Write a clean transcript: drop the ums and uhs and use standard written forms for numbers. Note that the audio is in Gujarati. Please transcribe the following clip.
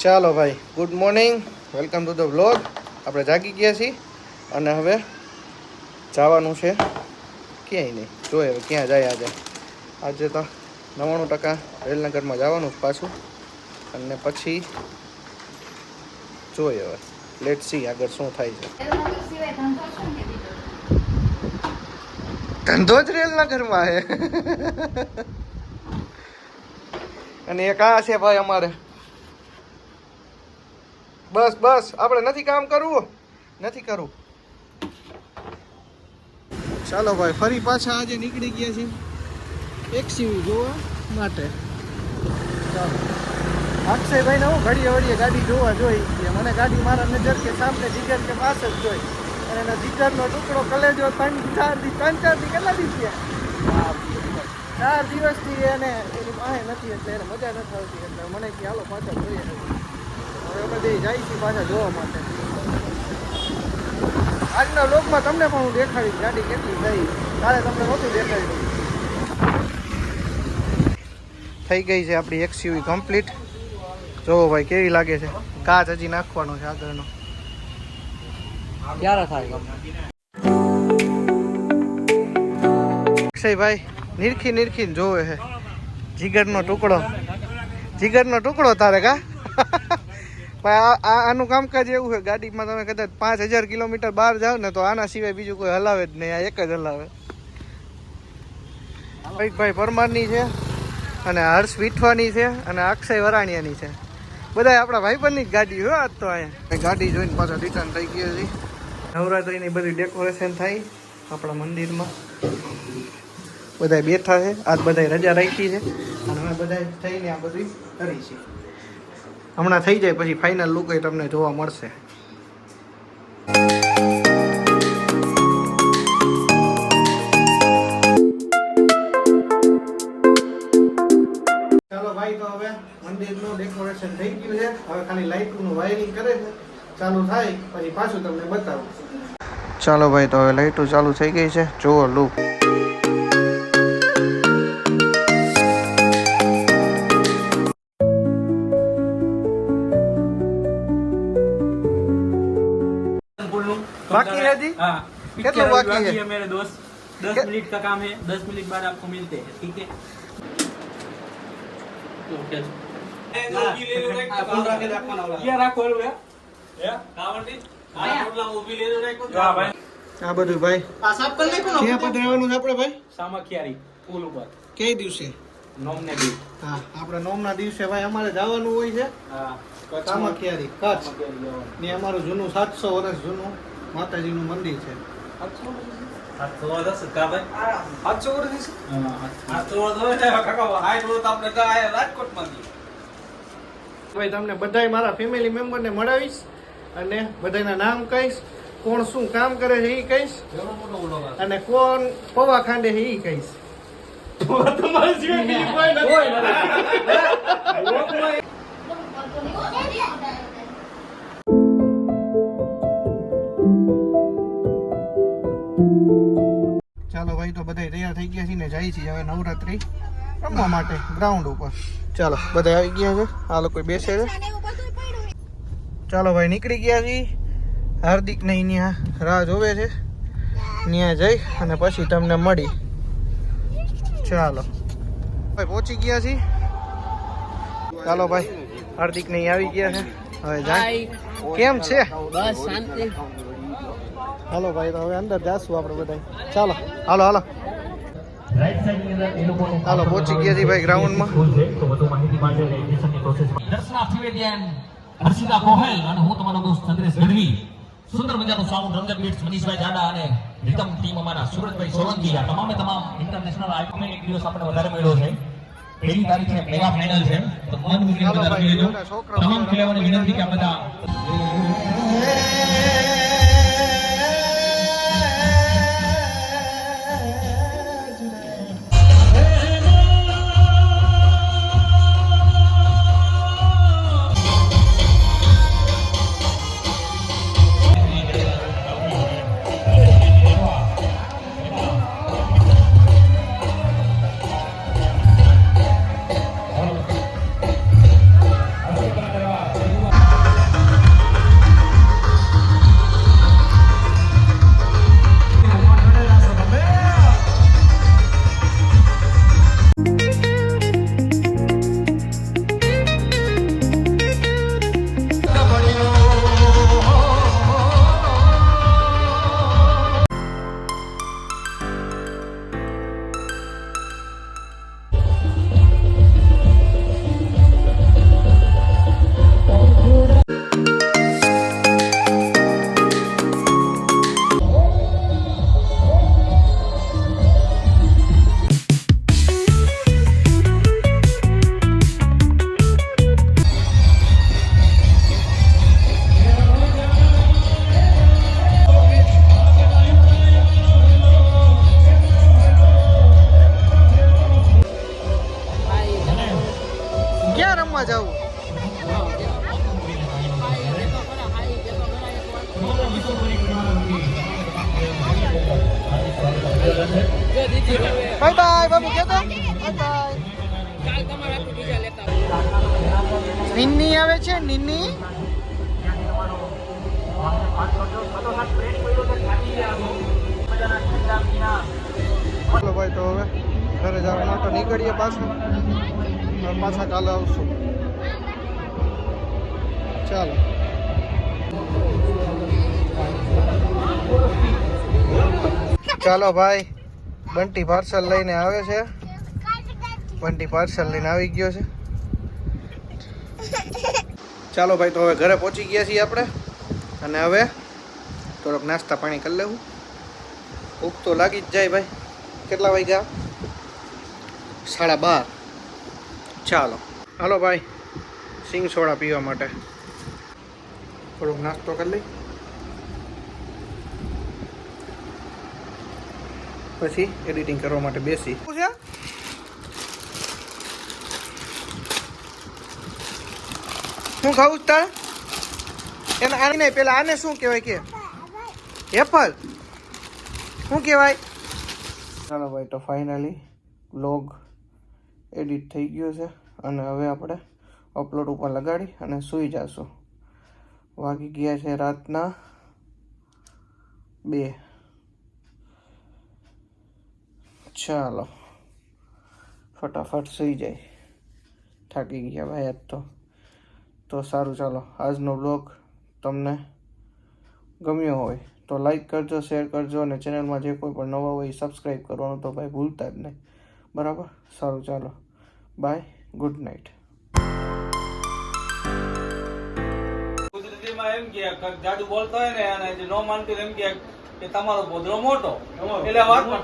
ચાલો ભાઈ, good morning, welcome to the vlog. આપણે જાગી ગયા છીએ અને હવે જવાનું છે ક્યાંય નહીં. જોઈએ હવે ક્યાં જાય આજે તો 99% રેલનગરમાં જવાનું પાછું, અને પછી જોઈએ હવે લેટ સી આગળ શું થાય છે. ધંધો જ રેલનગરમાં છે. અને એક આ છે ભાઈ અમારે, બસ બસ આપણે નથી કામ કરવું, નથી કરવું. ચાલો ભાઈ, ફરી પાછા આજે નીકળી ગયા છીએ એક્સયુવી જોવા માટે. ચાલો, અક્ષયભાઈને હું ઘડીએ વળીએ ગાડી જોવા જોઈ કે મને ગાડી મારા નજર કે સામને જીગર કે પાસ જ જોઈ, અને એના જીગરનો ટુકડો કલેજો 3-4 દી કેટલા દી થયા, 4 દિવસથી એને એની પાસે નથી, એટલે એને મજા નથી આવતી. એટલે મને કે હાલો પાછા જોઈએ. હવે બધે જાય છે પાછા જોવા માટે. આજના લોકમાં તમને પણ હું દેખાડીશ ગાડી કેટલી થઈ, કાલે તમને નહોતું દેખાડ્યું. થઈ ગઈ છે આપણી એક્સયુવી કમ્પ્લીટ. જોવો ભાઈ કેવી લાગે છે. કાચ હજી નાખવાનો છે આગળનો. ક્યારે થાય અક્ષયભાઈ નિરખીને જોવે છે જીગરનો ટુકડો તારે કા. આનું કામકાજ એવું છે, ગાડીમાં તમે કદાચ 5000 કિલોમીટર બહાર જાઓ ને તો આના સિવાય બીજું કોઈ હલાવે જ નહીં, આ એક જ હલાવે. ભાઈ પરમારની છે, અને હર્ષ વિઠવાની છે, અને અક્ષય વરાણિયાની છે. બધા આપણા ભાઈબંધની જ ગાડી હોય આજ તો. અહીંયા ગાડી જોઈને પાછા રિટર્ન થઈ ગયા છે. નવરાત્રિની બધી ડેકોરેશન થાય આપણા મંદિરમાં. બધા બેઠા છે, આજ બધા રજા રાખી છે, અને અમે બધા થઈને આ બધું કરી છે. હમણાં થઈ જાય પછી ફાઇનલ લુક એ તમને જોવા મળશે. ચાલો ભાઈ, તો હવે મંદિરનું ડેકોરેશન થઈ ગયું છે. હવે ખાલી લાઇટનું વાયરિંગ કરે છે, ચાલુ થાય પછી પાછું તમને બતાવું. ચાલો ભાઈ, તો હવે લાઇટો ચાલુ થઈ ગઈ છે, જોવો લુક. बाकी है जी? हाँ, कितना बाकी है? मेरे दोस्त 10 मिनट का काम है, 10 मिनट बाद आपको मिलते हैं, ठीक है? આ બધું ભાઈ ક્યાં પધરાવવાનું છે આપણે ભાઈ? સામખિયારી પુલ ઉપર. કઈ દિવસે? નોમને દી. હા, આપણે નોમના દિવસે ભાઈ અમારે જવાનું હોય છે. હા, સામખિયારી કચ્છ ને અમારું જૂનું 700 વર્ષ જૂનું માતાજીનું મંદિર છે. ભાઈ તમને બધાય મારા ફેમિલી મેમ્બરને મળાવીશ, અને બધાના નામ કહીશ, કોણ શું કામ કરે છે એ કહીશ, અને કોણ પૌવા ખાંડે છે એ કહીશ. ચાલો ભાઈ, તો બધા તૈયાર થઈ ગયા છે ને જાય છે હવે નવરાત્રી રમવા માટે ગ્રાઉન્ડ ઉપર. ચાલો બધા આવી ગયા છે, આ લોકો બેસે છે. ચાલો ભાઈ, નીકળી ગયા છીએ. હાર્દિક ને ત્યાં રાહ જોવે છે, ત્યાં જઈ અને પછી તમને મળી. ચાલો ભાઈ, પહોંચી ગયા છીએ. ચાલો ભાઈ, હાર્દિક ને આવી ગયા છે, હવે જાય. કેમ છે? બસ શાંતિ. હાલો ભાઈ, તો હવે અંદર જાશું આપણે બધા. ચાલો હાલો હાલો હાલો, પહોંચી ગયા છીએ ભાઈ ગ્રાઉન્ડમાં. હર્ષિતા ગોહેલ અને હું તમારો દોસ્ત ચંદ્રેશ ગઢવી. સુંદર મજાનું સાઉન્ડ રંજન બીટ્સ મનીષભાઈ જાડા અને રીતમ ટીમ અમારા સુરતભાઈ સોલંકી. આ તમામ ઇન્ટરનેશનલ આઇકોનિક દિવસ આપણે વધારે મળ્યો છે. પહેલી તારીખે મેગા ફાઇનલ છે, તો મન મૂકીને બધા રમી લેજો. તમામ ખેલાડીઓને વિનંતી કે આ બધા નિવેદન છે. બાય બાય બાબુ કે તો બાય બાય. નિન્ની આવે છે નિન્ની. ચાલો ભાઈ તો હવે ઘરે જવા માટે નીકળીએ પાછા. હવે પાછા કાલે આવશું. ચાલો ચાલો ભાઈ બંટી પાર્સલ લઈને આવે છે. બંટી પાર્સલ લઈને આવી ગયો છે. ચાલો ભાઈ તો હવે ઘરે પહોંચી ગયા છીએ આપણે. અને હવે થોડોક નાસ્તા પાણી કરી લેવું. ભૂખ તો લાગી જ જાય ભાઈ. કેટલા વાગ્યા? 12:30. ચાલો હાલો ભાઈ સિંગ સોડા પીવા માટે થોડોક નાસ્તો કરી લઈ. પછી એડિટિંગ કરવા માટે બેસી. શું ખાવું તારે? એને આને નહીં, પેલા આને શું કહેવાય કે એપલ શું કહેવાય? ચાલો ભાઈ તો ફાઇનલી વ્લોગ એડિટ થઈ ગયો છે અને હવે આપણે અપલોડ ઉપર લગાડી અને સૂઈ જશું. વાગી ગયા છે રાતના 2. ચાલો ફટાફટ સૂઈ જાય. થાકી ગયા ભાઈ આજ તો સારું. ચાલો આજનો બ્લોગ તમને ગમ્યો હોય તો લાઈક કરજો, શેર કરજો અને ચેનલમાં જે કોઈ પણ નવા હોય સબસ્ક્રાઈબ કરવાનું તો ભાઈ ભૂલતા જ નહીં. બરાબર? સારું ચાલો બાય, ગુડ નાઇટ. ગુજરાતીમાં એમ કે જાદુ બોલતો હોય ને અને જે ન માનતું એમ કે તમારો પોદરો મોટો એટલે વાતમાં